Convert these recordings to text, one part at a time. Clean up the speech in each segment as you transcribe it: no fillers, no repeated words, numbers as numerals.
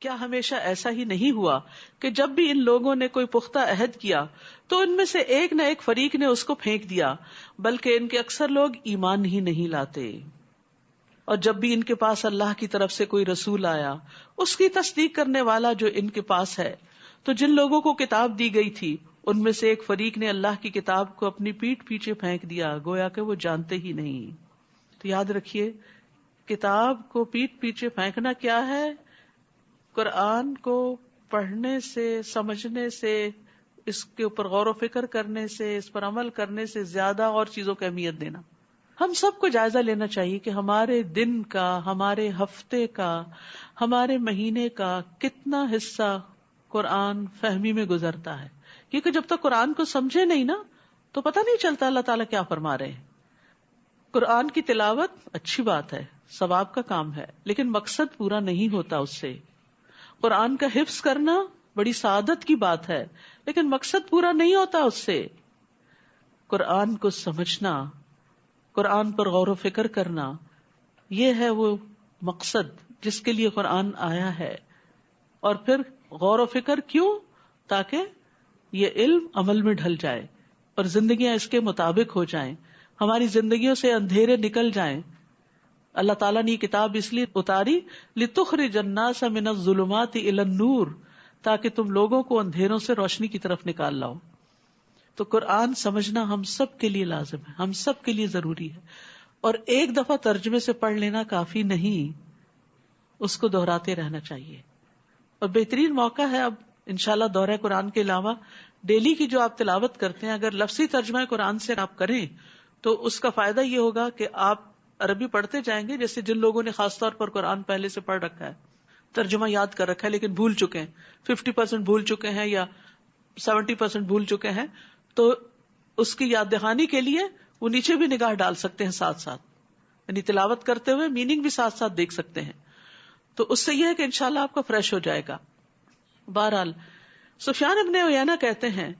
کیا ہمیشہ ایسا ہی نہیں ہوا کہ جب بھی ان لوگوں نے کوئی پختہ عہد کیا تو ان میں سے ایک نہ ایک فریق نے اس کو پھینک دیا، بلکہ ان کے اکثر لوگ ایمان ہی نہیں لاتے۔ اور جب بھی ان کے پاس اللہ کی طرف سے کوئی رسول آیا، اس کی تصدیق کرنے والا جو ان کے پاس ہے، تو جن لوگوں کو کتاب دی گئی تھی ان میں سے ایک فریق نے اللہ کی کتاب کو اپنی پیٹھ پیچھے پھینک دیا، گویا کہ وہ جانتے ہی نہیں۔ تو یاد رکھیے، کتاب کو پیٹھ پیچھے پھینکنا کیا ہے؟ قرآن کو پڑھنے سے، سمجھنے سے، اس کے اوپر غور و فکر کرنے سے، اس پر عمل کرنے سے زیادہ اور چیزوں کی اہمیت دینا۔ ہم سب کو جائزہ لینا چاہیے کہ ہمارے دن کا، ہمارے ہفتے کا، ہمارے مہینے کا کتنا حصہ قرآن فہمی میں گزرتا ہے، کیونکہ جب تک قرآن کو سمجھے نہیں نا تو پتہ نہیں چلتا اللہ تعالیٰ کیا فرما رہے ہیں۔ قرآن کی تلاوت اچھی بات ہے، ثواب کا کام ہے، لیکن مقصد پورا نہیں ہوتا اس سے۔ قرآن کا حفظ کرنا بڑی سعادت کی بات ہے، لیکن مقصد پورا نہیں ہوتا اس سے۔ قرآن کو سمجھنا، قرآن پر غور و فکر کرنا، یہ ہے وہ مقصد جس کے لیے قرآن آیا ہے۔ اور پھر غور و فکر کیوں؟ تاکہ یہ علم عمل میں ڈھل جائے اور زندگیاں اس کے مطابق ہو جائیں، ہماری زندگیوں سے اندھیرے نکل جائیں۔ اللہ تعالیٰ نے یہ کتاب اس لیے اتاری لِتُخْرِجَ النَّاسَ مِنَ الظُّلُمَاتِ إِلَى النُّورِ، تاکہ تم لوگوں کو اندھیروں سے روشنی کی طرف نکال لاؤ۔ تو قرآن سمجھنا ہم سب کے لیے لازم ہے، ہم سب کے لیے ضروری ہے، اور ایک دفعہ ترجمے سے پڑھ لینا کافی نہیں، اس کو دہراتے رہنا چاہیے۔ اور بہترین موقع ہے اب انشاءاللہ دورہ قرآن کے علاوہ ڈیلی کی جو آپ تلاوت کرتے ہیں، اگر لفظی ترجمہ قرآن سے آپ کریں تو اس کا فائدہ یہ ہوگا کہ آپ عربی پڑھتے جائیں گے۔ جیسے جن لوگوں نے خاص طور پر قرآن پہلے سے پڑھ رکھا ہے، ترجمہ یاد کر رکھا ہے لیکن بھول چکے ہیں، 50% بھول چکے ہیں یا 70% بھول چکے ہیں، تو اس کی یاد دہانی کے لیے وہ نیچے بھی نگاہ ڈال سکتے ہیں ساتھ ساتھ، یعنی تلاوت کرتے ہوئے میننگ بھی ساتھ ساتھ دیکھ سکتے ہیں۔ تو اس سے یہ ہے کہ انشاءاللہ آپ کا فریش ہو جائے گا۔ بہرحال سفیان ابن عیینہ کہتے ہیں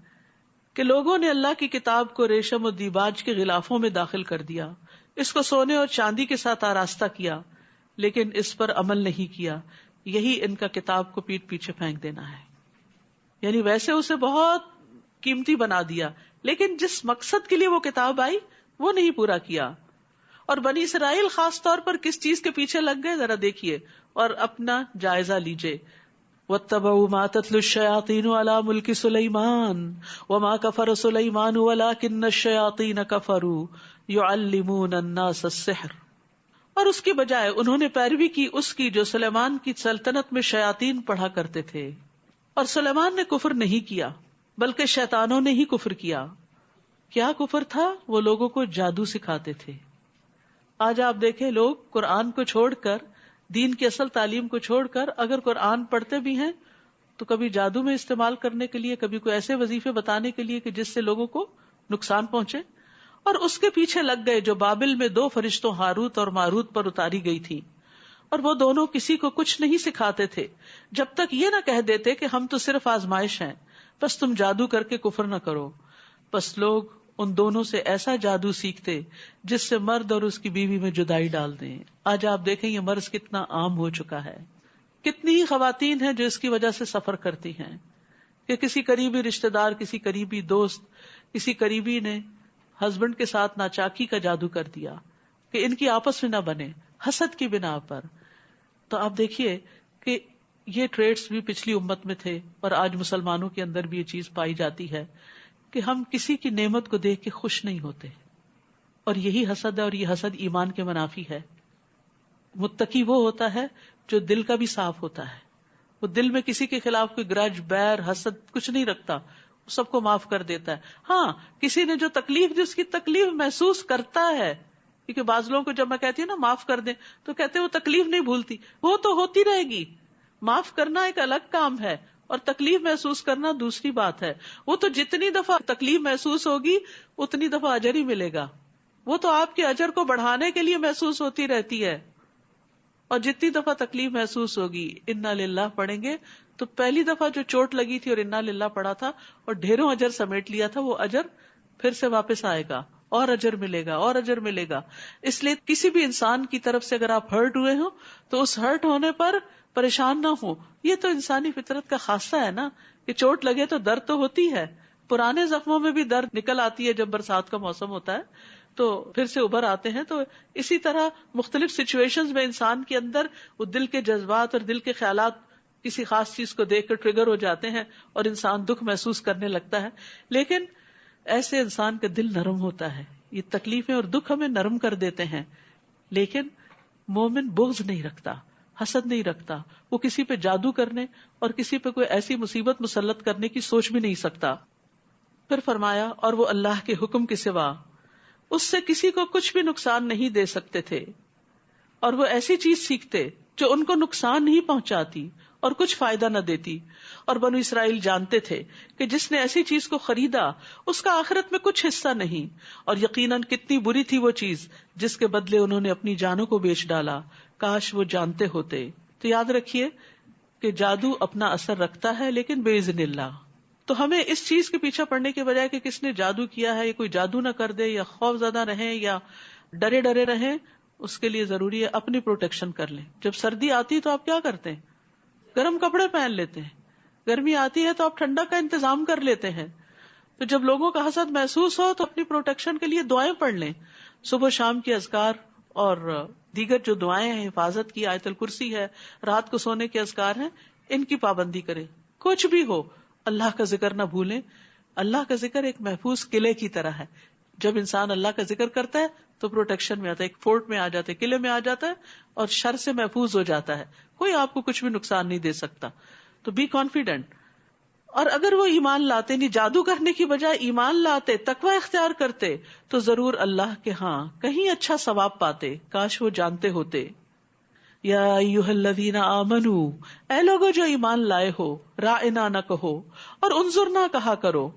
کہ لوگوں نے اللہ کی کتاب کو ریشم و دیباج کے غلافوں میں داخل کر دیا، اس کو سونے اور چاندی کے ساتھ آراستہ کیا، لیکن اس پر عمل نہیں کیا۔ یہی ان کا کتاب کو پیٹھ پیچھے پھینک دینا ہے، یعنی ویسے اسے بہت قیمتی بنا دیا، لیکن جس مقصد کے لیے وہ کتاب آئی وہ نہیں پورا کیا۔ اور بنی اسرائیل خاص طور پر کس چیز کے پیچھے لگ گئے، ذرا دیکھیے اور اپنا جائزہ لیجئے۔ وَاتَّبَعُوا مَا تَتْلُو الشَّيَاطِينُ عَلَى مُلْكِ سُلَيْمَانَ وَمَا كَفَرَ سُلَيْمَانُ وَلَكِنَّ الشَّيَاطِينَ كَفَرُوا يُعَلِّمُونَ النَّاسَ السِّحْرَ، اور اس کی بجائے انہوں نے پیروی کی اس کی جو سلیمان کی سلطنت میں شیاطین پڑھا کرتے تھے۔ اور سلیمان نے کفر نہیں کیا بلکہ شیطانوں نے ہی کفر کیا۔ کیا کفر تھا؟ وہ لوگوں کو جادو سکھاتے تھے۔ آج آپ دیکھیں لوگ قرآن کو چھوڑ کر، دین کی اصل تعلیم کو چھوڑ کر، اگر قرآن پڑھتے بھی ہیں تو کبھی جادو میں استعمال کرنے کے لیے، کبھی کوئی ایسے وظیفے بتانے کے لیے کہ جس سے لوگوں کو نقصان پہنچے، اور اس کے پیچھے لگ گئے جو بابل میں 2 فرشتوں ہاروت اور ماروت پر اتاری گئی تھی، اور وہ دونوں کسی کو کچھ نہیں سکھاتے تھے جب تک یہ نہ کہہ دیتے کہ ہم تو صرف آزمائش ہیں، بس تم جادو کر کے کفر نہ کرو۔ بس لوگ ان دونوں سے ایسا جادو سیکھتے جس سے مرد اور اس کی بیوی میں جدائی ڈال دیں۔ آج آپ دیکھیں یہ مرض کتنا عام ہو چکا ہے، کتنی ہی خواتین ہیں جو اس کی وجہ سے سفر کرتی ہیں کہ کسی قریبی رشتہ دار، کسی قریبی دوست، کسی قریبی نے ہسبینڈ کے ساتھ ناچاکی کا جادو کر دیا کہ ان کی آپس میں نہ بنے، حسد کی بنا پر۔ تو آپ دیکھیے کہ یہ ٹریٹس بھی پچھلی امت میں تھے اور آج مسلمانوں کے اندر بھی یہ چیز پائی جاتی ہے کہ ہم کسی کی نعمت کو دیکھ کے خوش نہیں ہوتے، اور یہی حسد ہے، اور یہ حسد ایمان کے منافی ہے۔ متقی وہ ہوتا ہے جو دل کا بھی صاف ہوتا ہے، وہ دل میں کسی کے خلاف کوئی گرج، بیر، حسد کچھ نہیں رکھتا، سب کو معاف کر دیتا ہے۔ ہاں، کسی نے جو تکلیف دی اس کی تکلیف محسوس کرتا ہے، کیونکہ بعض لوگوں کو جب میں کہتی ہوں نا معاف کر دیں تو کہتے ہیں وہ تکلیف نہیں بھولتی، وہ تو ہوتی رہے گی۔ معاف کرنا ایک الگ کام ہے اور تکلیف محسوس کرنا دوسری بات ہے۔ وہ تو جتنی دفعہ تکلیف محسوس ہوگی اتنی دفعہ اجر ہی ملے گا، وہ تو آپ کے اجر کو بڑھانے کے لیے محسوس ہوتی رہتی ہے۔ اور جتنی دفعہ تکلیف محسوس ہوگی انا للہ پڑھیں گے تو پہلی دفعہ جو چوٹ لگی تھی اور انا للہ پڑھا تھا اور ڈھیروں اجر سمیٹ لیا تھا، وہ اجر پھر سے واپس آئے گا، اور اجر ملے گا، اور اجر ملے گا۔ اس لیے کسی بھی انسان کی طرف سے اگر آپ ہرٹ ہوئے ہو تو اس ہرٹ ہونے پر پریشان نہ ہو. یہ تو انسانی فطرت کا خاصہ ہے نا کہ چوٹ لگے تو درد تو ہوتی ہے. پرانے زخموں میں بھی درد نکل آتی ہے جب برسات کا موسم ہوتا ہے تو پھر سے ابھر آتے ہیں. تو اسی طرح مختلف سچویشنز میں انسان کے اندر وہ دل کے جذبات اور دل کے خیالات کسی خاص چیز کو دیکھ کر ٹریگر ہو جاتے ہیں اور انسان دکھ محسوس کرنے لگتا ہے. لیکن ایسے انسان کا دل نرم ہوتا ہے. یہ تکلیفیں اور دکھ ہمیں نرم کر دیتے ہیں. لیکن مومن بغض نہیں رکھتا, حسد نہیں رکھتا. وہ کسی پہ جادو کرنے اور کسی پہ کوئی ایسی مصیبت مسلط کرنے کی سوچ بھی نہیں سکتا. پھر فرمایا اور وہ اللہ کے حکم کے سوا اس سے کسی کو کچھ بھی نقصان نہیں دے سکتے تھے, اور وہ ایسی چیز سیکھتے جو ان کو نقصان نہیں پہنچاتی اور کچھ فائدہ نہ دیتی. اور بنو اسرائیل جانتے تھے کہ جس نے ایسی چیز کو خریدا اس کا آخرت میں کچھ حصہ نہیں, اور یقیناً کتنی بری تھی وہ چیز جس کے بدلے انہوں نے اپنی جانوں کو بیچ ڈالا. کاش وہ جانتے ہوتے. تو یاد رکھیے کہ جادو اپنا اثر رکھتا ہے لیکن باذن اللہ. تو ہمیں اس چیز کے پیچھے پڑنے کے بجائے کہ کس نے جادو کیا ہے, یا کوئی جادو نہ کر دے, یا خوف زدہ رہیں یا ڈرے ڈرے رہیں, اس کے لیے ضروری ہے اپنی پروٹیکشن کر لیں. جب سردی آتی تو آپ کیا کرتے ہیں؟ گرم کپڑے پہن لیتے ہیں. گرمی آتی ہے تو آپ ٹھنڈا کا انتظام کر لیتے ہیں. تو جب لوگوں کا حسد محسوس ہو تو اپنی پروٹیکشن کے لیے دعائیں پڑھ لیں. صبح شام کی اذکار اور دیگر جو دعائیں ہیں, حفاظت کی آیت الکرسی ہے, رات کو سونے کے اذکار ہیں, ان کی پابندی کریں. کچھ بھی ہو اللہ کا ذکر نہ بھولیں. اللہ کا ذکر ایک محفوظ قلعے کی طرح ہے. جب انسان اللہ کا ذکر کرتا ہے تو پروٹیکشن میں آتا ہے, ایک فورٹ میں آ جاتا ہے, قلعے میں آ جاتا ہے, اور شر سے محفوظ ہو جاتا ہے. کوئی آپ کو کچھ بھی نقصان نہیں دے سکتا. تو بی کانفیڈنٹ. اور اگر وہ ایمان لاتے, نہیں جادو کرنے کی بجائے ایمان لاتے, تقوی اختیار کرتے, تو ضرور اللہ کے ہاں کہیں اچھا ثواب پاتے. کاش وہ جانتے ہوتے. یا ایھا الذین آمنو, اے لوگو جو ایمان لائے ہو, راعنا نہ کہو اور انظرنا کہا کرو,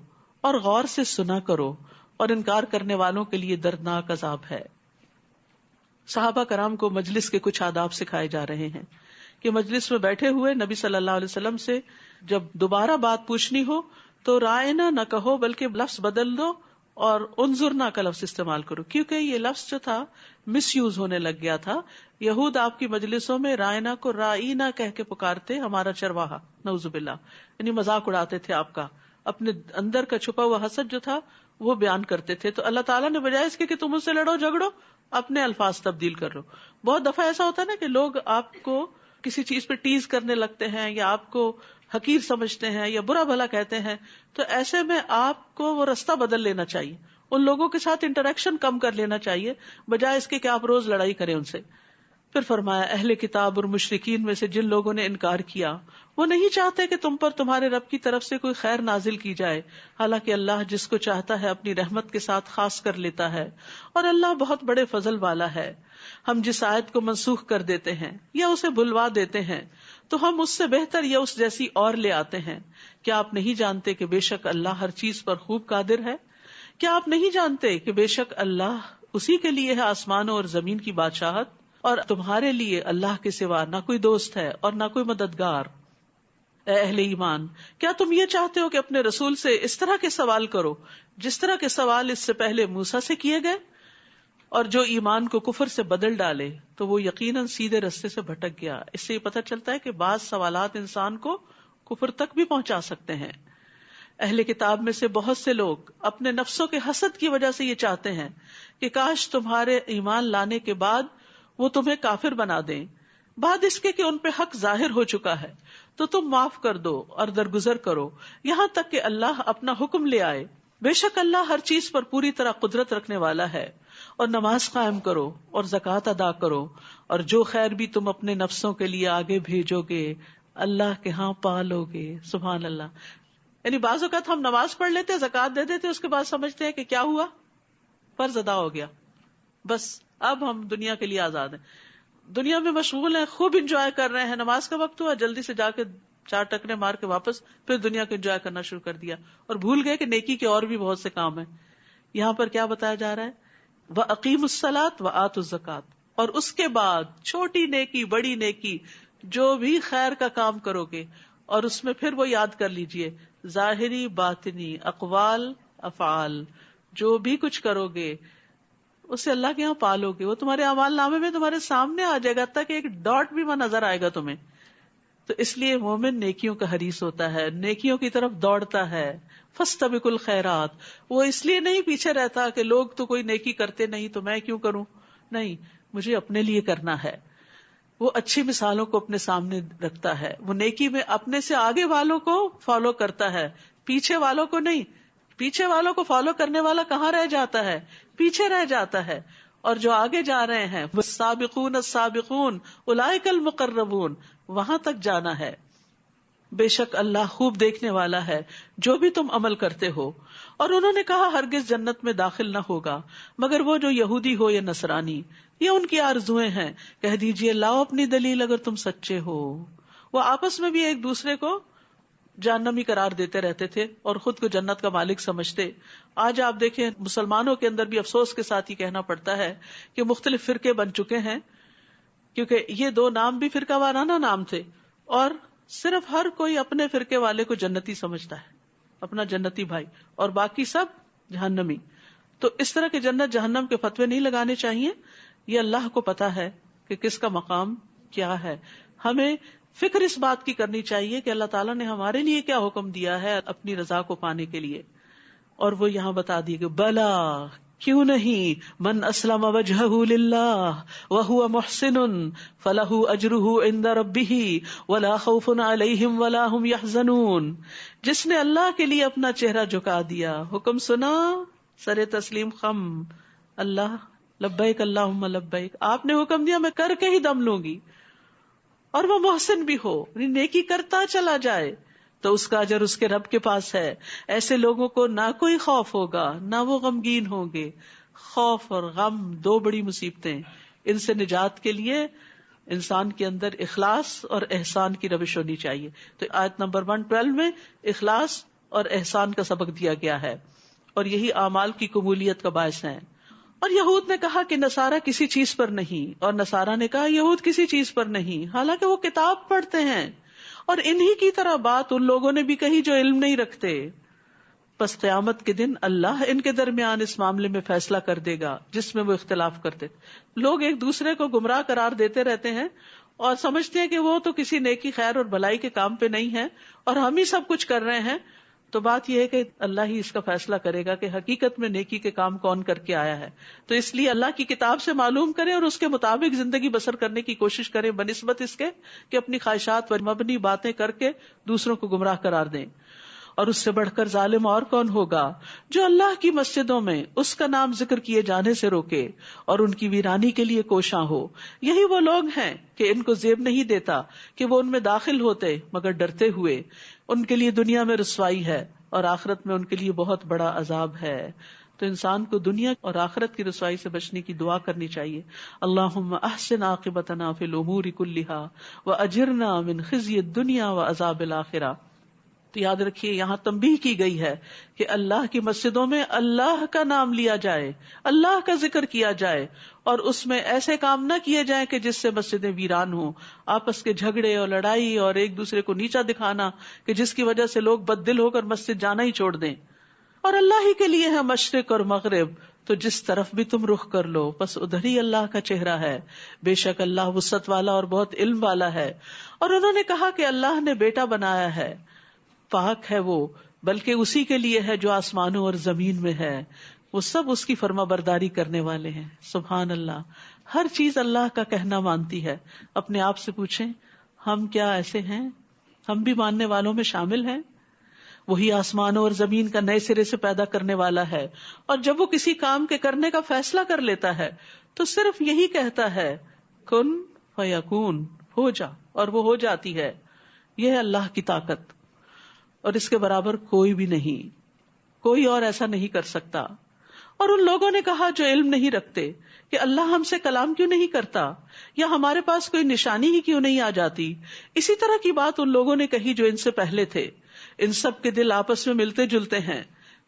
اور غور سے سنا کرو, اور انکار کرنے والوں کے لیے دردناک عذاب ہے. صحابہ کرام کو مجلس کے کچھ آداب سکھائے جا رہے ہیں کہ مجلس میں بیٹھے ہوئے نبی صلی اللہ علیہ وسلم سے جب دوبارہ بات پوچھنی ہو تو رائنا نہ کہو بلکہ لفظ بدل دو اور انظرنا کا لفظ استعمال کرو, کیونکہ یہ لفظ جو تھا مس یوز ہونے لگ گیا تھا. یہود آپ کی مجلسوں میں رائنا کو رائنا کہہ کے پکارتے, ہمارا چرواہا, نعوذ باللہ, یعنی مذاق اڑاتے تھے آپ کا. اپنے اندر کا چھپا ہوا حسد جو تھا وہ بیان کرتے تھے. تو اللہ تعالیٰ نے بجائے اس کے کہ تم اس سے لڑو جھگڑو, اپنے الفاظ تبدیل کر لو. بہت دفعہ ایسا ہوتا ہے نا کہ لوگ آپ کو کسی چیز پہ ٹیز کرنے لگتے ہیں, یا آپ کو حقیر سمجھتے ہیں, یا برا بھلا کہتے ہیں. تو ایسے میں آپ کو وہ رستہ بدل لینا چاہیے, ان لوگوں کے ساتھ انٹریکشن کم کر لینا چاہیے, بجائے اس کے کہ آپ روز لڑائی کریں ان سے. پھر فرمایا اہل کتاب اور مشرکین میں سے جن لوگوں نے انکار کیا وہ نہیں چاہتے کہ تم پر تمہارے رب کی طرف سے کوئی خیر نازل کی جائے, حالانکہ اللہ جس کو چاہتا ہے اپنی رحمت کے ساتھ خاص کر لیتا ہے, اور اللہ بہت بڑے فضل والا ہے. ہم جس آیت کو منسوخ کر دیتے ہیں یا اسے بھلوا دیتے ہیں تو ہم اس سے بہتر یا اس جیسی اور لے آتے ہیں. کیا آپ نہیں جانتے کہ بے شک اللہ ہر چیز پر خوب قادر ہے؟ کیا آپ نہیں جانتے کہ بے شک اللہ اسی کے لیے ہے آسمانوں اور زمین کی بادشاہت, اور تمہارے لیے اللہ کے سوا نہ کوئی دوست ہے اور نہ کوئی مددگار. اے اہل ایمان, کیا تم یہ چاہتے ہو کہ اپنے رسول سے اس طرح کے سوال کرو جس طرح کے سوال اس سے پہلے موسیٰ سے کیے گئے؟ اور جو ایمان کو کفر سے بدل ڈالے تو وہ یقیناً سیدھے رستے سے بھٹک گیا. اس سے یہ پتہ چلتا ہے کہ بعض سوالات انسان کو کفر تک بھی پہنچا سکتے ہیں. اہل کتاب میں سے بہت سے لوگ اپنے نفسوں کے حسد کی وجہ سے یہ چاہتے ہیں کہ کاش تمہارے ایمان لانے کے بعد وہ تمہیں کافر بنا دیں, بعد اس کے کہ ان پہ حق ظاہر ہو چکا ہے, تو تم معاف کر دو اور درگزر کرو یہاں تک کہ اللہ اپنا حکم لے آئے. بے شک اللہ ہر چیز پر پوری طرح قدرت رکھنے والا ہے. اور نماز قائم کرو اور زکوٰۃ ادا کرو, اور جو خیر بھی تم اپنے نفسوں کے لیے آگے بھیجو گے اللہ کے ہاں پالو گے. سبحان اللہ. یعنی بعض اوقات ہم نماز پڑھ لیتے, زکوٰۃ دے دیتے, اس کے بعد سمجھتے ہیں کہ کیا ہوا, فرض ادا ہو گیا, بس اب ہم دنیا کے لیے آزاد ہیں, دنیا میں مشغول ہیں, خوب انجوائے کر رہے ہیں, نماز کا وقت ہوا جلدی سے جا کے 4 ٹکرے مار کے واپس پھر دنیا کو انجوائے کرنا شروع کر دیا, اور بھول گئے کہ نیکی کے اور بھی بہت سے کام ہیں. یہاں پر کیا بتایا جا رہا ہے؟ وَأَقِيمُوا الصَّلَاةَ وَآتُوا الزَّكَاةَ. اور اس کے بعد چھوٹی نیکی بڑی نیکی جو بھی خیر کا کام کرو گے, اور اس میں پھر وہ یاد کر لیجئے ظاہری باطنی اقوال افعال, جو بھی کچھ کرو گے اسے اللہ کے یہاں پالو گے, وہ تمہارے اعمال نامے میں تمہارے سامنے آ جائے گا, تک ایک ڈاٹ بھی وہاں نظر آئے گا تمہیں تو اس لیے مومن نیکیوں کا حریص ہوتا ہے، نیکیوں کی طرف دوڑتا ہے. فاستبقوا الخیرات، وہ اس لیے نہیں پیچھے رہتا کہ لوگ تو کوئی نیکی کرتے نہیں تو میں کیوں کروں، نہیں، مجھے اپنے لیے کرنا ہے. وہ اچھی مثالوں کو اپنے سامنے رکھتا ہے، وہ نیکی میں اپنے سے آگے والوں کو فالو کرتا ہے، پیچھے والوں کو نہیں. پیچھے والوں کو فالو کرنے والا کہاں رہ جاتا ہے؟ پیچھے رہ جاتا ہے. اور جو آگے جا رہے ہیں والسابقون السابقون اولئک المقربون، وہاں تک جانا ہے. بے شک اللہ خوب دیکھنے والا ہے جو بھی تم عمل کرتے ہو. اور انہوں نے کہا ہرگز جنت میں داخل نہ ہوگا مگر وہ جو یہودی ہو یا نصرانی، یہ ان کی آرزویں ہیں. کہہ دیجئے لاؤ اپنی دلیل اگر تم سچے ہو. وہ آپس میں بھی ایک دوسرے کو جہنمی قرار دیتے رہتے تھے اور خود کو جنت کا مالک سمجھتے. آج آپ دیکھیں مسلمانوں کے اندر بھی افسوس کے ساتھ ہی کہنا پڑتا ہے کہ مختلف فرقے بن چکے ہیں، کیونکہ یہ دو نام بھی فرقہ وارانہ نام تھے، اور صرف ہر کوئی اپنے فرقے والے کو جنتی سمجھتا ہے، اپنا جنتی بھائی، اور باقی سب جہنمی. تو اس طرح کے جنت جہنم کے فتوے نہیں لگانے چاہیے. یہ اللہ کو پتا ہے کہ کس کا مقام کیا ہے. ہمیں فکر اس بات کی کرنی چاہیے کہ اللہ تعالیٰ نے ہمارے لیے کیا حکم دیا ہے اپنی رضا کو پانے کے لیے. اور وہ یہاں بتا دیے کہ بلا، کیوں نہیں، من اسلم وجہہ للہ وہو محسن فلہ اجرہ عند ربہ ولا خوف علیہم ولا ہم یحزنون. جس نے اللہ کے لیے اپنا چہرہ جھکا دیا، حکم سنا، سر تسلیم خم، اللہ لبیک اللہم لبیک، آپ نے حکم دیا میں کر کے ہی دم لوں گی، اور وہ محسن بھی ہو، نیکی کرتا چلا جائے، تو اس کا اجر اس کے رب کے پاس ہے. ایسے لوگوں کو نہ کوئی خوف ہوگا نہ وہ غمگین ہوں گے. خوف اور غم دو بڑی مصیبتیں، ان سے نجات کے لیے انسان کے اندر اخلاص اور احسان کی روش ہونی چاہیے. تو آیت نمبر 112 میں اخلاص اور احسان کا سبق دیا گیا ہے، اور یہی اعمال کی قبولیت کا باعث ہیں. اور یہود نے کہا کہ نصارہ کسی چیز پر نہیں، اور نصارہ نے کہا یہود کسی چیز پر نہیں، حالانکہ وہ کتاب پڑھتے ہیں. اور انہی کی طرح بات ان لوگوں نے بھی کہی جو علم نہیں رکھتے. پس قیامت کے دن اللہ ان کے درمیان اس معاملے میں فیصلہ کر دے گا جس میں وہ اختلاف کرتے. لوگ ایک دوسرے کو گمراہ قرار دیتے رہتے ہیں اور سمجھتے ہیں کہ وہ تو کسی نیکی خیر اور بھلائی کے کام پہ نہیں ہے اور ہم ہی سب کچھ کر رہے ہیں. تو بات یہ ہے کہ اللہ ہی اس کا فیصلہ کرے گا کہ حقیقت میں نیکی کے کام کون کر کے آیا ہے. تو اس لیے اللہ کی کتاب سے معلوم کریں اور اس کے مطابق زندگی بسر کرنے کی کوشش کریں، بنسبت اس کے کہ اپنی خواہشات پر مبنی باتیں کر کے دوسروں کو گمراہ قرار دیں. اور اس سے بڑھ کر ظالم اور کون ہوگا جو اللہ کی مسجدوں میں اس کا نام ذکر کیے جانے سے روکے اور ان کی ویرانی کے لیے کوشاں ہو. یہی وہ لوگ ہیں کہ ان کو زیب نہیں دیتا کہ وہ ان میں داخل ہوتے مگر ڈرتے ہوئے. ان کے لیے دنیا میں رسوائی ہے اور آخرت میں ان کے لیے بہت بڑا عذاب ہے. تو انسان کو دنیا اور آخرت کی رسوائی سے بچنے کی دعا کرنی چاہیے. اللہم احسن عاقبتنا فی الامور کلہا واجرنا من خزی الدنیا وعذاب الآخرہ. تو یاد رکھیے یہاں تنبیہ کی گئی ہے کہ اللہ کی مسجدوں میں اللہ کا نام لیا جائے، اللہ کا ذکر کیا جائے، اور اس میں ایسے کام نہ کیے جائیں کہ جس سے مسجدیں ویران ہوں. آپس کے جھگڑے اور لڑائی اور ایک دوسرے کو نیچا دکھانا کہ جس کی وجہ سے لوگ بد دل ہو کر مسجد جانا ہی چھوڑ دیں. اور اللہ ہی کے لیے ہے مشرق اور مغرب، تو جس طرف بھی تم رخ کر لو بس ادھر ہی اللہ کا چہرہ ہے. بے شک اللہ وسعت والا اور بہت علم والا ہے. اور انہوں نے کہا کہ اللہ نے بیٹا بنایا ہے، پاک ہے وہ، بلکہ اسی کے لیے ہے جو آسمانوں اور زمین میں ہے، وہ سب اس کی فرما برداری کرنے والے ہیں. سبحان اللہ، ہر چیز اللہ کا کہنا مانتی ہے. اپنے آپ سے پوچھیں ہم کیا ایسے ہیں؟ ہم بھی ماننے والوں میں شامل ہیں. وہی آسمانوں اور زمین کا نئے سرے سے پیدا کرنے والا ہے، اور جب وہ کسی کام کے کرنے کا فیصلہ کر لیتا ہے تو صرف یہی کہتا ہے کن فیکون، ہو جا، اور وہ ہو جاتی ہے. یہ ہے اللہ کی طاقت، اور اس کے برابر کوئی بھی نہیں، کوئی اور ایسا نہیں کر سکتا. اور ان لوگوں نے کہا جو علم نہیں رکھتے کہ اللہ ہم سے کلام کیوں نہیں کرتا، یا ہمارے پاس کوئی نشانی ہی کیوں نہیں آ جاتی. اسی طرح کی بات ان لوگوں نے کہی جو ان سے پہلے تھے. ان سب کے دل آپس میں ملتے جلتے ہیں.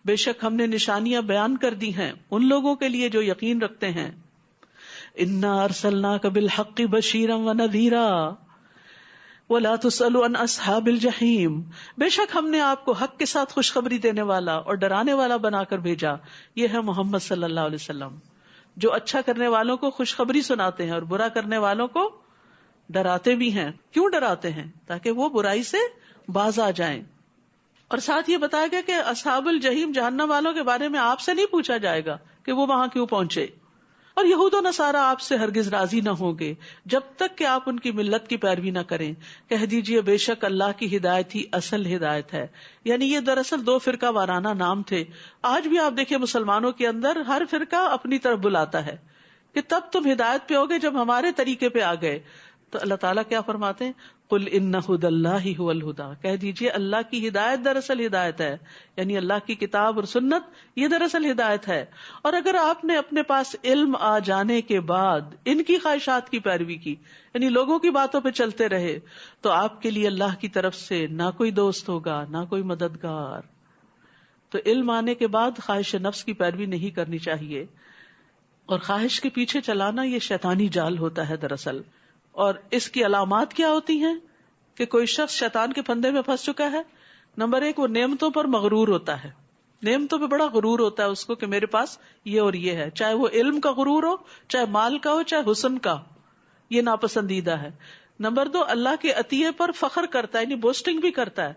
بے شک ہم نے نشانیاں بیان کر دی ہیں ان لوگوں کے لیے جو یقین رکھتے ہیں. انا ارسلناک بالحق بشیرا ونذیرا وَلَا تُسْأَلُ عَنْ أَصْحَابِ الْجَحِيمِ. بے شک ہم نے آپ کو حق کے ساتھ خوشخبری دینے والا اور ڈرانے والا بنا کر بھیجا. یہ ہے محمد صلی اللہ علیہ وسلم جو اچھا کرنے والوں کو خوشخبری سناتے ہیں اور برا کرنے والوں کو ڈراتے بھی ہیں. کیوں ڈراتے ہیں؟ تاکہ وہ برائی سے باز آ جائیں. اور ساتھ یہ بتایا گیا کہ اصحاب الجحیم جہنم والوں کے بارے میں آپ سے نہیں پوچھا جائے گا کہ وہ وہاں کیوں پہنچے. اور یہود و نصارہ آپ سے ہرگز راضی نہ ہوں گے جب تک کہ آپ ان کی ملت کی پیروی نہ کریں. کہہ دیجئے بے شک اللہ کی ہدایت ہی اصل ہدایت ہے. یعنی یہ دراصل 2 فرقہ وارانہ نام تھے. آج بھی آپ دیکھیں مسلمانوں کے اندر ہر فرقہ اپنی طرف بلاتا ہے کہ تب تم ہدایت پہ ہوگے جب ہمارے طریقے پہ آ گئے. تو اللہ تعالیٰ کیا فرماتے ہیں؟ قل ان ھدی اللہ ھو الھدی. کہہ دیجئے اللہ کی ہدایت دراصل ہدایت ہے، یعنی اللہ کی کتاب اور سنت یہ دراصل ہدایت ہے. اور اگر آپ نے اپنے پاس علم آ جانے کے بعد ان کی خواہشات کی پیروی کی، یعنی لوگوں کی باتوں پہ چلتے رہے، تو آپ کے لیے اللہ کی طرف سے نہ کوئی دوست ہوگا نہ کوئی مددگار. تو علم آنے کے بعد خواہش نفس کی پیروی نہیں کرنی چاہیے. اور خواہش کے پیچھے چلانا یہ شیطانی جال ہوتا ہے دراصل. اور اس کی علامات کیا ہوتی ہیں کہ کوئی شخص شیطان کے پھندے میں پھنس چکا ہے؟ نمبر 1، وہ نعمتوں پر مغرور ہوتا ہے. نعمتوں پہ بڑا غرور ہوتا ہے اس کو کہ میرے پاس یہ اور یہ ہے، چاہے وہ علم کا غرور ہو، چاہے مال کا ہو، چاہے حسن کا. یہ ناپسندیدہ ہے. نمبر 2، اللہ کے عطیے پر فخر کرتا ہے، یعنی بوسٹنگ بھی کرتا ہے.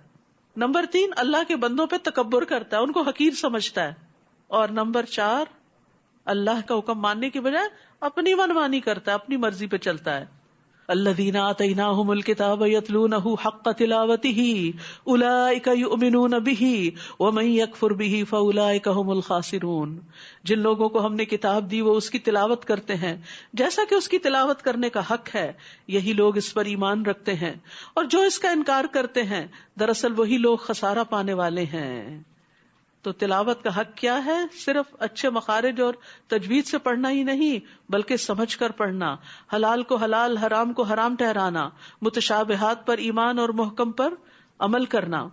نمبر 3، اللہ کے بندوں پہ تکبر کرتا ہے، ان کو حقیر سمجھتا ہے. اور نمبر 4، اللہ کا حکم ماننے کی بجائے اپنی منمانی کرتا ہے، اپنی مرضی پہ چلتا ہے. الذین آتیناہم الکتاب یتلونہ حق تلاوتہ اولئک یؤمنون بہ ومن یکفر بہ فاولئک ھم الخاسرون. جن لوگوں کو ہم نے کتاب دی وہ اس کی تلاوت کرتے ہیں جیسا کہ اس کی تلاوت کرنے کا حق ہے، یہی لوگ اس پر ایمان رکھتے ہیں، اور جو اس کا انکار کرتے ہیں دراصل وہی لوگ خسارہ پانے والے ہیں. تو تلاوت کا حق کیا ہے؟ صرف اچھے مخارج اور تجوید سے پڑھنا ہی نہیں، بلکہ سمجھ کر پڑھنا، حلال کو حلال، حرام کو حرام ٹھہرانا، متشابہات پر ایمان اور محکم پر عمل کرنا.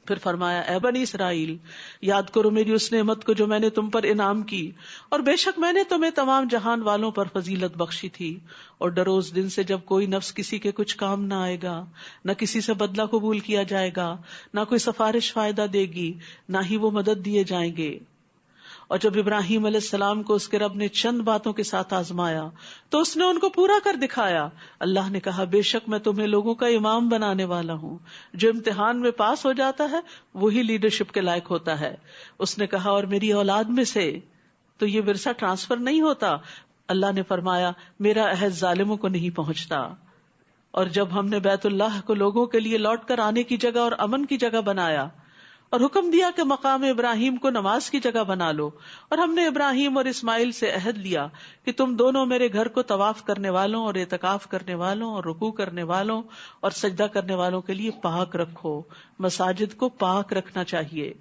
پھر فرمایا اے بنی اسرائیل، یاد کرو میری اس نعمت کو جو میں نے تم پر انعام کی، اور بے شک میں نے تمہیں تمام جہان والوں پر فضیلت بخشی تھی. اور ڈرو اس دن سے جب کوئی نفس کسی کے کچھ کام نہ آئے گا، نہ کسی سے بدلہ قبول کیا جائے گا، نہ کوئی سفارش فائدہ دے گی، نہ ہی وہ مدد دیے جائیں گے. اور جب ابراہیم علیہ السلام کو اس کے رب نے چند باتوں کے ساتھ آزمایا تو اس نے ان کو پورا کر دکھایا. اللہ نے کہا بے شک میں تمہیں لوگوں کا امام بنانے والا ہوں. جو امتحان میں پاس ہو جاتا ہے وہی لیڈرشپ کے لائق ہوتا ہے. اس نے کہا اور میری اولاد میں سے. تو یہ ورثہ ٹرانسفر نہیں ہوتا. اللہ نے فرمایا میرا عہد ظالموں کو نہیں پہنچتا. اور جب ہم نے بیت اللہ کو لوگوں کے لیے لوٹ کر آنے کی جگہ اور امن کی جگہ بنایا اور حکم دیا کہ مقام ابراہیم کو نماز کی جگہ بنا لو، اور ہم نے ابراہیم اور اسماعیل سے عہد لیا کہ تم دونوں میرے گھر کو طواف کرنے والوں اور اعتکاف کرنے والوں اور رکوع کرنے والوں اور سجدہ کرنے والوں کے لیے پاک رکھو. مساجد کو پاک رکھنا چاہیے.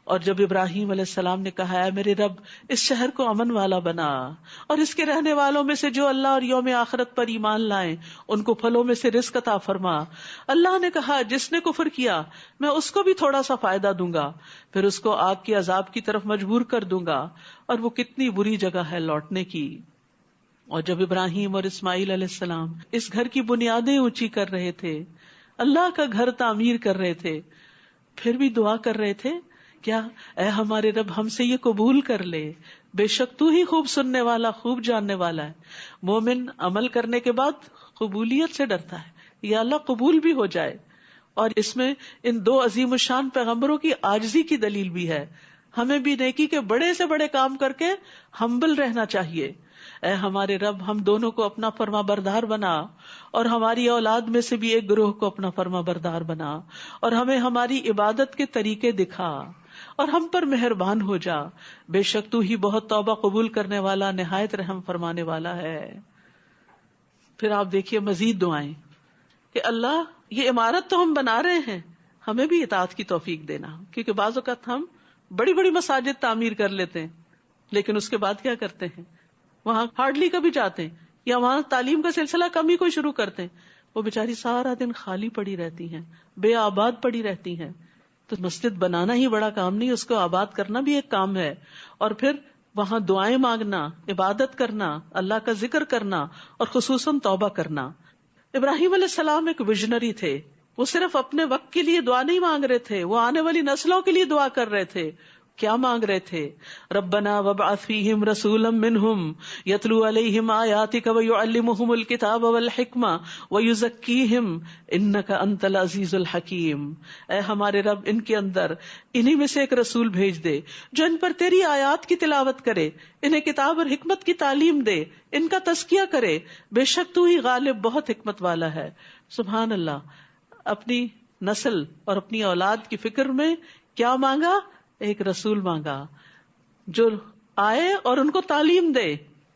اور جب ابراہیم علیہ السلام نے کہا اے میرے رب اس شہر کو امن والا بنا، اور اس کے رہنے والوں میں سے جو اللہ اور یوم آخرت پر ایمان لائیں ان کو پھلوں میں سے رزق عطا فرما. اللہ نے کہا جس نے کفر کیا میں اس کو بھی تھوڑا سا فائدہ دوں گا، پھر اس کو آگ کی عذاب کی طرف مجبور کر دوں گا، اور وہ کتنی بری جگہ ہے لوٹنے کی. اور جب ابراہیم اور اسماعیل علیہ السلام اس گھر کی بنیادیں اونچی کر رہے تھے، اللہ کا گھر تعمیر کر رہے تھے، پھر بھی دعا کر رہے تھے کیا؟ اے ہمارے رب ہم سے یہ قبول کر لے، بے شک تو ہی خوب سننے والا خوب جاننے والا ہے. مومن عمل کرنے کے بعد قبولیت سے ڈرتا ہے، یا اللہ قبول بھی ہو جائے. اور اس میں ان 2 عظیم الشان پیغمبروں کی عاجزی کی دلیل بھی ہے. ہمیں بھی نیکی کے بڑے سے بڑے کام کر کے ہمبل رہنا چاہیے. اے ہمارے رب ہم دونوں کو اپنا فرما بردار بنا، اور ہماری اولاد میں سے بھی ایک گروہ کو اپنا فرما بردار بنا، اور ہمیں ہماری عبادت کے طریقے دکھا، اور ہم پر مہربان ہو جا. بے شک تو ہی بہت توبہ قبول کرنے والا نہایت رحم فرمانے والا ہے. پھر آپ دیکھیے مزید دعائیں کہ اللہ یہ عمارت تو ہم بنا رہے ہیں، ہمیں بھی اطاعت کی توفیق دینا. کیونکہ بعض اوقات ہم بڑی بڑی مساجد تعمیر کر لیتے ہیں لیکن اس کے بعد کیا کرتے ہیں؟ وہاں ہارڈلی کبھی جاتے ہیں، یا وہاں تعلیم کا سلسلہ کم ہی کوئی شروع کرتے ہیں. وہ بیچاری سارا دن خالی پڑی رہتی ہیں، بے آباد پڑی رہتی ہیں. تو مسجد بنانا ہی بڑا کام نہیں، اس کو آباد کرنا بھی ایک کام ہے. اور پھر وہاں دعائیں مانگنا، عبادت کرنا، اللہ کا ذکر کرنا، اور خصوصاً توبہ کرنا. ابراہیم علیہ السلام ایک ویژنری تھے. وہ صرف اپنے وقت کے لیے دعا نہیں مانگ رہے تھے، وہ آنے والی نسلوں کے لیے دعا کر رہے تھے. کیا مانگ رہے تھے؟ ربنا وابعث فیہم رسولا منہم یتلو علیہم آیاتک ویعلمہم الکتاب والحکمہ ویزکیہم انک انت العزیز الحکیم. اے ہمارے رب، ان کے اندر انہی میں سے ایک رسول بھیج دے جو ان پر تیری آیات کی تلاوت کرے، انہیں کتاب اور حکمت کی تعلیم دے، ان کا تزکیہ کرے، بے شک تو ہی غالب بہت حکمت والا ہے. سبحان اللہ. اپنی نسل اور اپنی اولاد کی فکر میں کیا مانگا؟ ایک رسول مانگا جو آئے اور ان کو تعلیم دے،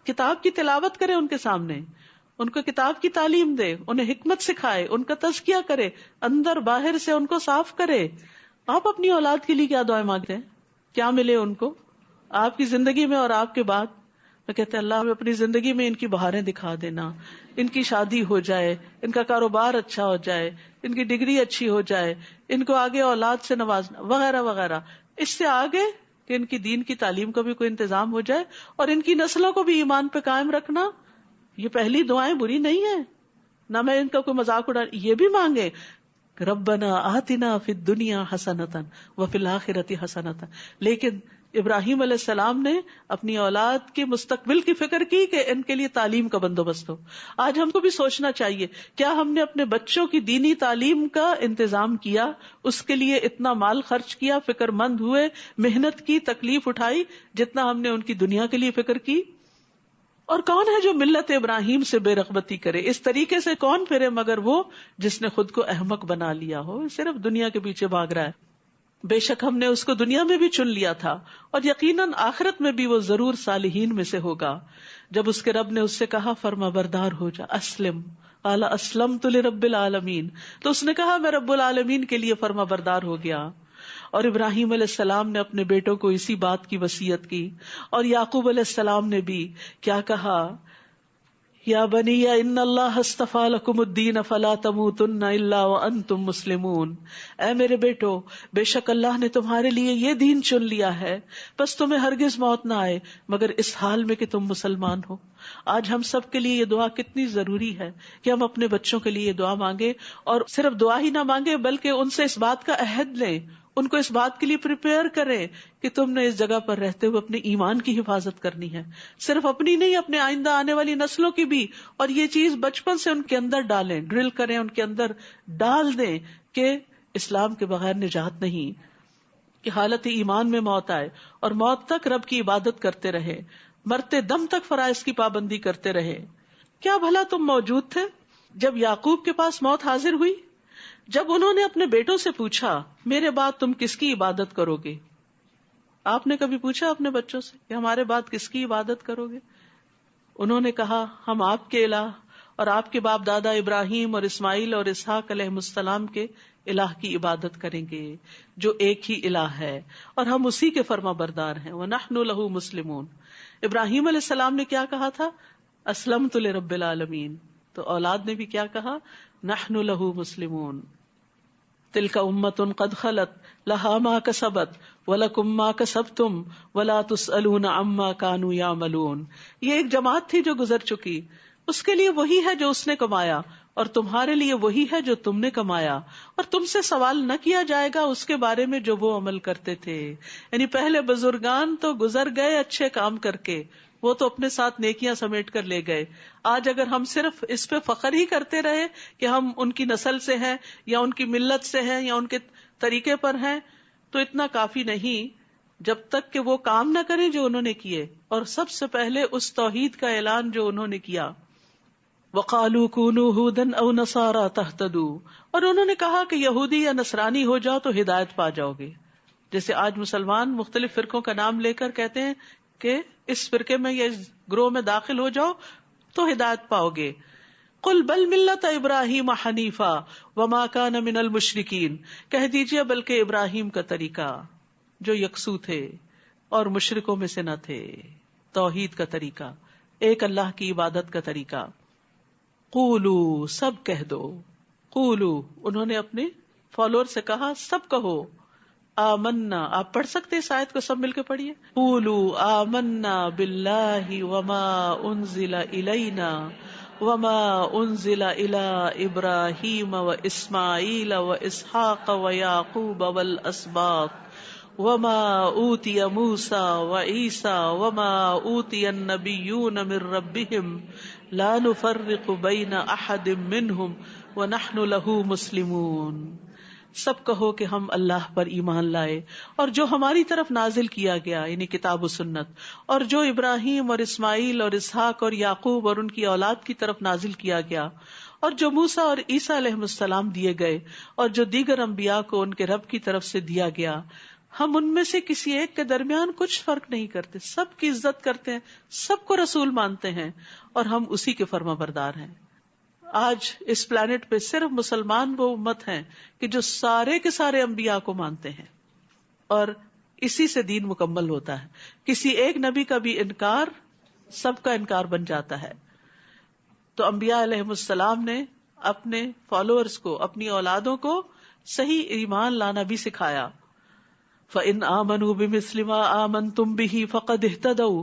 کتاب کی تلاوت کرے ان کے سامنے، ان کو کتاب کی تعلیم دے، انہیں حکمت سکھائے، ان کا تزکیہ کرے، اندر باہر سے ان کو صاف کرے. آپ اپنی اولاد کے لیے کیا دعائیں مانگتے ہیں؟ کیا ملے ان کو آپ کی زندگی میں اور آپ کے بعد؟ میں کہتے ہیں اللہ ہمیں اپنی زندگی میں ان کی بہاریں دکھا دینا، ان کی شادی ہو جائے، ان کا کاروبار اچھا ہو جائے، ان کی ڈگری اچھی ہو جائے، ان کو آگے اولاد سے نوازنا وغیرہ وغیرہ. اس سے آگے کہ ان کی دین کی تعلیم کا بھی کوئی انتظام ہو جائے اور ان کی نسلوں کو بھی ایمان پہ قائم رکھنا. یہ پہلی دعائیں بری نہیں ہیں، نہ میں ان کا کوئی مذاق اڑا. یہ بھی مانگے ربنا آتنا فی الدنیا حسنۃ وفی الآخرۃ حسنۃ. لیکن ابراہیم علیہ السلام نے اپنی اولاد کے مستقبل کی فکر کی کہ ان کے لیے تعلیم کا بندوبست ہو. آج ہم کو بھی سوچنا چاہیے، کیا ہم نے اپنے بچوں کی دینی تعلیم کا انتظام کیا، اس کے لیے اتنا مال خرچ کیا، فکر مند ہوئے، محنت کی، تکلیف اٹھائی جتنا ہم نے ان کی دنیا کے لیے فکر کی؟ اور کون ہے جو ملت ابراہیم سے بے رغبتی کرے؟ اس طریقے سے کون پھرے مگر وہ جس نے خود کو احمق بنا لیا ہو، صرف دنیا کے پیچھے بھاگ رہا ہے. بے شک ہم نے اس کو دنیا میں بھی چن لیا تھا اور یقیناً آخرت میں بھی وہ ضرور صالحین میں سے ہوگا. جب اس کے رب نے اس سے کہا فرما بردار ہو جا، اسلم، قال اسلمت لرب العالمین، تو اس نے کہا میں رب العالمین کے لیے فرما بردار ہو گیا. اور ابراہیم علیہ السلام نے اپنے بیٹوں کو اسی بات کی وصیت کی، اور یعقوب علیہ السلام نے بھی کیا کہا؟ یا بنی ان اللہ اصطفیٰ لکم الدین فلا تموتن الا وانتم مسلمون. اے میرے بیٹو، بے شک اللہ نے تمہارے لیے یہ دین چن لیا ہے، بس تمہیں ہرگز موت نہ آئے مگر اس حال میں کہ تم مسلمان ہو. آج ہم سب کے لیے یہ دعا کتنی ضروری ہے کہ ہم اپنے بچوں کے لیے یہ دعا مانگیں، اور صرف دعا ہی نہ مانگیں بلکہ ان سے اس بات کا عہد لیں، ان کو اس بات کے لیے پریپیئر کریں کہ تم نے اس جگہ پر رہتے ہوئے اپنے ایمان کی حفاظت کرنی ہے، صرف اپنی نہیں، اپنے آئندہ آنے والی نسلوں کی بھی. اور یہ چیز بچپن سے ان کے اندر ڈالیں، ڈرل کریں، ان کے اندر ڈال دیں کہ اسلام کے بغیر نجات نہیں، کہ حالت ایمان میں موت آئے اور موت تک رب کی عبادت کرتے رہے، مرتے دم تک فرائض کی پابندی کرتے رہے. کیا بھلا تم موجود تھے جب یعقوب کے پاس موت حاضر ہوئی؟ جب انہوں نے اپنے بیٹوں سے پوچھا میرے بعد تم کس کی عبادت کرو گے؟ آپ نے کبھی پوچھا اپنے بچوں سے کہ ہمارے بعد کس کی عبادت کرو گے؟ انہوں نے کہا ہم آپ کے الہ اور آپ کے باپ دادا ابراہیم اور اسماعیل اور اسحاق علیہ السلام کے الہ کی عبادت کریں گے جو ایک ہی الہ ہے اور ہم اسی کے فرما بردار ہیں. وَنَحْنُ لَهُ مُسْلِمُونَ. ابراہیم علیہ السلام نے کیا کہا تھا؟ اسلمت لرب العالمین. تو اولاد نے بھی کیا کہا؟ نحن له مسلمون. تلک امۃ قد خلت لها ما کسبت ولکم ما کسبتم ولا تسألون عما كانوا يعملون. یہ ایک جماعت تھی جو گزر چکی، اس کے لیے وہی ہے جو اس نے کمایا اور تمہارے لیے وہی ہے جو تم نے کمایا، اور تم سے سوال نہ کیا جائے گا اس کے بارے میں جو وہ عمل کرتے تھے. یعنی پہلے بزرگان تو گزر گئے اچھے کام کر کے، وہ تو اپنے ساتھ نیکیاں سمیٹ کر لے گئے. آج اگر ہم صرف اس پہ فخر ہی کرتے رہے کہ ہم ان کی نسل سے ہیں یا ان کی ملت سے ہیں یا ان کے طریقے پر ہیں تو اتنا کافی نہیں، جب تک کہ وہ کام نہ کریں جو انہوں نے کیے، اور سب سے پہلے اس توحید کا اعلان جو انہوں نے کیا. وَقَالُوا كُونُوا هُودًا أَوْ نَصَارَىٰ تَهْتَدُوا. اور انہوں نے کہا کہ یہودی یا نصرانی ہو جاؤ تو ہدایت پا جاؤ گے. جیسے آج مسلمان مختلف فرقوں کا نام لے کر کہتے ہیں کہ اس فرقے میں یا اس گروہ میں داخل ہو جاؤ تو ہدایت پاؤ گے. قل بل ملت ابراہیم حنیفا وما کان من المشرکین. کہہ دیجئے بلکہ ابراہیم کا طریقہ جو یکسو تھے اور مشرکوں میں سے نہ تھے، توحید کا طریقہ، ایک اللہ کی عبادت کا طریقہ. قولو، سب کہہ دو. قولو، انہوں نے اپنے فالوور سے کہا سب کہو. آمنا، آپ پڑھ سکتے اس آیت کو سب مل کے پڑھیے. قولو آمنا باللہ وما انزل الینا وما انزل الی ابراہیم و اسماعیل و اسحاق و یعقوب والاسباط وما اوتی موسیٰ وعیسیٰ وما اوتی النبیون من ربهم لا نفرق بین احد منہم ونحن له مسلمون. سب کہو کہ ہم اللہ پر ایمان لائے اور جو ہماری طرف نازل کیا گیا یعنی کتاب و سنت، اور جو ابراہیم اور اسماعیل اور اسحاق اور یعقوب اور ان کی اولاد کی طرف نازل کیا گیا، اور جو موسیٰ اور عیسیٰ علیہ السلام دیے گئے، اور جو دیگر انبیاء کو ان کے رب کی طرف سے دیا گیا، ہم ان میں سے کسی ایک کے درمیان کچھ فرق نہیں کرتے، سب کی عزت کرتے ہیں، سب کو رسول مانتے ہیں، اور ہم اسی کے فرما بردار ہیں. آج اس پلانٹ پہ صرف مسلمان وہ امت ہیں کہ جو سارے کے سارے انبیاء کو مانتے ہیں، اور اسی سے دین مکمل ہوتا ہے. کسی ایک نبی کا بھی انکار سب کا انکار بن جاتا ہے. تو انبیاء علیہ السلام نے اپنے فالوورز کو، اپنی اولادوں کو صحیح ایمان لانا بھی سکھایا. فَإِنْ آمَنُوا بِمِثْلِ مَا آمَنْتُمْ بِهِ فَقَدْ اهْتَدَوْا،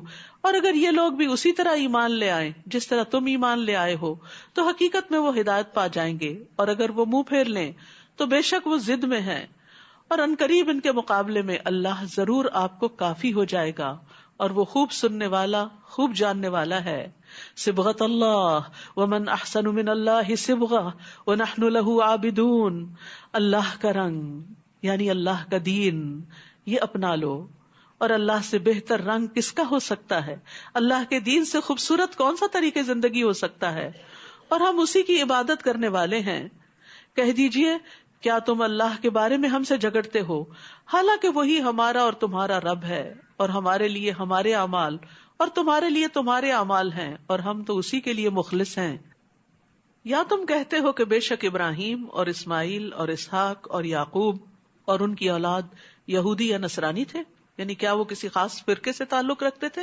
اور اگر یہ لوگ بھی اسی طرح ایمان لے آئیں جس طرح تم ایمان لے آئے ہو تو حقیقت میں وہ ہدایت پا جائیں گے، اور اگر وہ منہ پھیر لیں تو بے شک وہ ضد میں ہیں، اور عنقریب ان کے مقابلے میں اللہ ضرور آپ کو کافی ہو جائے گا، اور وہ خوب سننے والا، خوب جاننے والا ہے. صبغۃ اللہ ومن احسن من اللہ صبغہ ونحن له عابدون. اللہ کا رنگ یعنی اللہ کا دین یہ اپنا لو، اور اللہ سے بہتر رنگ کس کا ہو سکتا ہے؟ اللہ کے دین سے خوبصورت کون سا طریقے زندگی ہو سکتا ہے؟ اور ہم اسی کی عبادت کرنے والے ہیں. کہہ دیجئے کیا تم اللہ کے بارے میں ہم سے جھگڑتے ہو، حالانکہ وہی ہمارا اور تمہارا رب ہے، اور ہمارے لیے ہمارے اعمال اور تمہارے لیے تمہارے اعمال ہیں، اور ہم تو اسی کے لیے مخلص ہیں. یا تم کہتے ہو کہ بے شک ابراہیم اور اسماعیل اور اسحاق اور یعقوب اور ان کی اولاد یہودی یا نصرانی تھے، یعنی کیا وہ کسی خاص فرقے سے تعلق رکھتے تھے؟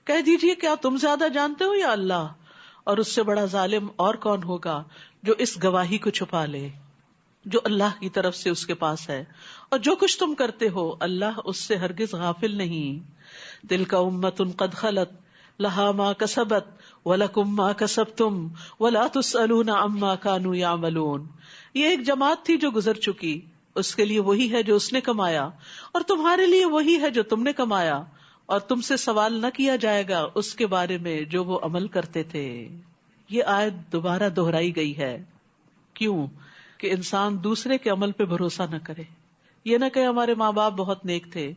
کہہ دیجئے کیا تم زیادہ جانتے ہو یا اللہ؟ اور اس سے بڑا ظالم اور کون ہوگا جو اس گواہی کو چھپا لے جو اللہ کی طرف سے اس کے پاس ہے، اور جو کچھ تم کرتے ہو اللہ اس سے ہرگز غافل نہیں. تلک امۃ قد خلت لہا ما کسبت ولکم ما کسبتم ولا تسألون عما کانوا یعملون. یہ ایک جماعت تھی جو گزر چکی، اس کے لیے وہی ہے جو اس نے کمایا، اور تمہارے لیے وہی ہے جو تم نے کمایا، اور تم سے سوال نہ کیا جائے گا اس کے بارے میں جو وہ عمل کرتے تھے. یہ آیت دوبارہ دہرائی گئی ہے. کیوں؟ کہ انسان دوسرے کے عمل پہ بھروسہ نہ کرے. یہ نہ کہ ہمارے ماں باپ بہت نیک تھے،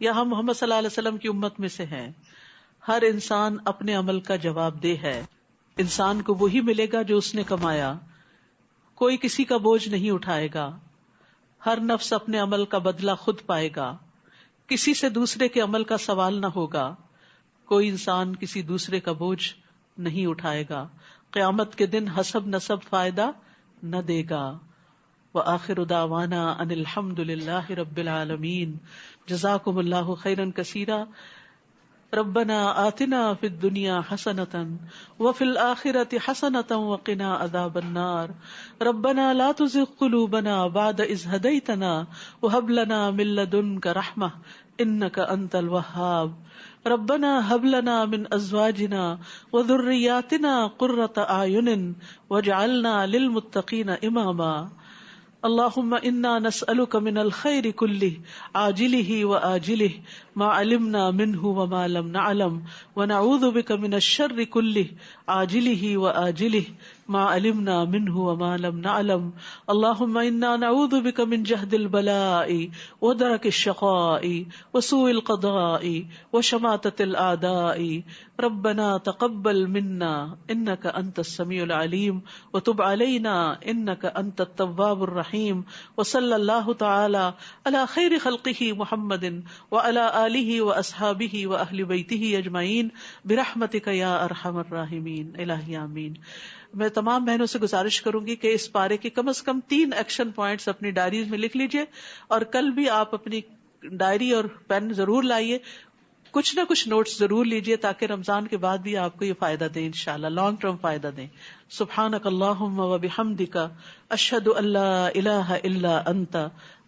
یا ہم محمد صلی اللہ علیہ وسلم کی امت میں سے ہیں. ہر انسان اپنے عمل کا جواب دہ ہے. انسان کو وہی ملے گا جو اس نے کمایا. کوئی کسی کا بوجھ نہیں اٹھائے گا. ہر نفس اپنے عمل کا بدلہ خود پائے گا. کسی سے دوسرے کے عمل کا سوال نہ ہوگا. کوئی انسان کسی دوسرے کا بوجھ نہیں اٹھائے گا. قیامت کے دن حسب نسب فائدہ نہ دے گا. وآخر دعوانا ان الحمد للہ رب العالمین. جزاکم اللہ خیرا کثیرا. ربنا آتنا فی الدنیا حسنۃ وفی الآخرۃ حسنۃ وقنا عذاب النار. ربنا لا تزغ قلوبنا بعد اذ ہدیتنا وہب لنا من لدنک رحمہ انک انت الوہاب. ربنا هب لنا من ازواجنا وذرياتنا قرة اعین واجعلنا للمتقین اماما. اللهم انا نسألك من الخير كله عاجله وآجله ما علمنا منه وما لم نعلم ونعوذ بك من الشر كله عاجله وآجله ما علمنا منه وما لم نعلم. اللهم انا نعوذ بك من جهد البلاء ودرك الشقاء وسوء القضاء وشماتة الأعداء. ربنا تقبل منا انك انت السميع العليم وتب علينا انك انت التواب الرحيم. وصلی اللہ تعالی علی خیر خلقہ محمد وعلی آلہ واصحابہ واہل بیتہ اجمعین برحمتک یا ارحم الراحمین. الہی آمین. میں تمام بہنوں سے گزارش کروں گی کہ اس پارے کے کم از کم 3 ایکشن پوائنٹس اپنی ڈائریز میں لکھ لیجئے، اور کل بھی آپ اپنی ڈائری اور پین ضرور لائیے. کچھ نہ کچھ نوٹس ضرور لیجئے تاکہ رمضان کے بعد بھی آپ کو یہ فائدہ دیں، انشاءاللہ لانگ ٹرم فائدہ دیں. سبحانک اللہم وبحمدک اشہد ان لا الہ الا انت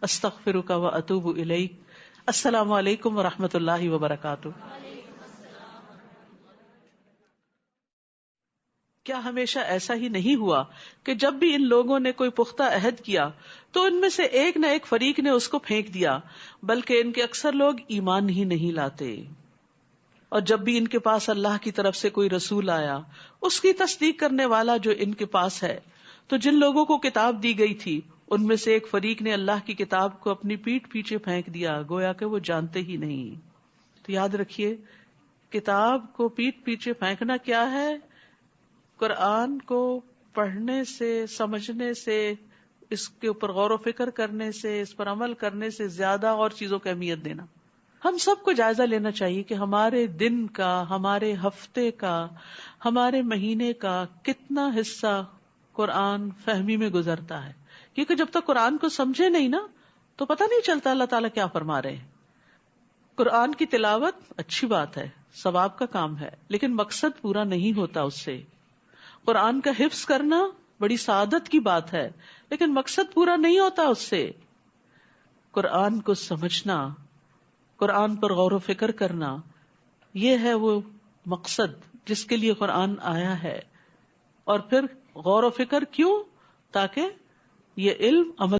استغفرک واتوب الیک. السلام علیکم ورحمۃ اللہ وبرکاتہ. کیا ہمیشہ ایسا ہی نہیں ہوا کہ جب بھی ان لوگوں نے کوئی پختہ عہد کیا تو ان میں سے ایک نہ ایک فریق نے اس کو پھینک دیا، بلکہ ان کے اکثر لوگ ایمان ہی نہیں لاتے۔ اور جب بھی ان کے پاس اللہ کی طرف سے کوئی رسول آیا، اس کی تصدیق کرنے والا جو ان کے پاس ہے، تو جن لوگوں کو کتاب دی گئی تھی ان میں سے ایک فریق نے اللہ کی کتاب کو اپنی پیٹھ پیچھے پھینک دیا، گویا کہ وہ جانتے ہی نہیں۔ تو یاد رکھیے، کتاب کو پیٹھ پیچھے پھینکنا کیا ہے؟ قرآن کو پڑھنے سے، سمجھنے سے، اس کے اوپر غور و فکر کرنے سے، اس پر عمل کرنے سے زیادہ اور چیزوں کی اہمیت دینا۔ ہم سب کو جائزہ لینا چاہیے کہ ہمارے دن کا، ہمارے ہفتے کا، ہمارے مہینے کا کتنا حصہ قرآن فہمی میں گزرتا ہے، کیونکہ جب تک قرآن کو سمجھے نہیں نا تو پتہ نہیں چلتا اللہ تعالیٰ کیا فرما رہے ہیں۔ قرآن کی تلاوت اچھی بات ہے، ثواب کا کام ہے، لیکن مقصد پورا نہیں ہوتا اس سے۔ قرآن کا حفظ کرنا بڑی سعادت کی بات ہے، لیکن مقصد پورا نہیں ہوتا اس سے۔ قرآن کو سمجھنا، قرآن پر غور و فکر کرنا، یہ ہے وہ مقصد جس کے لیے قرآن آیا ہے۔ اور پھر غور و فکر کیوں؟ تاکہ یہ علم عمل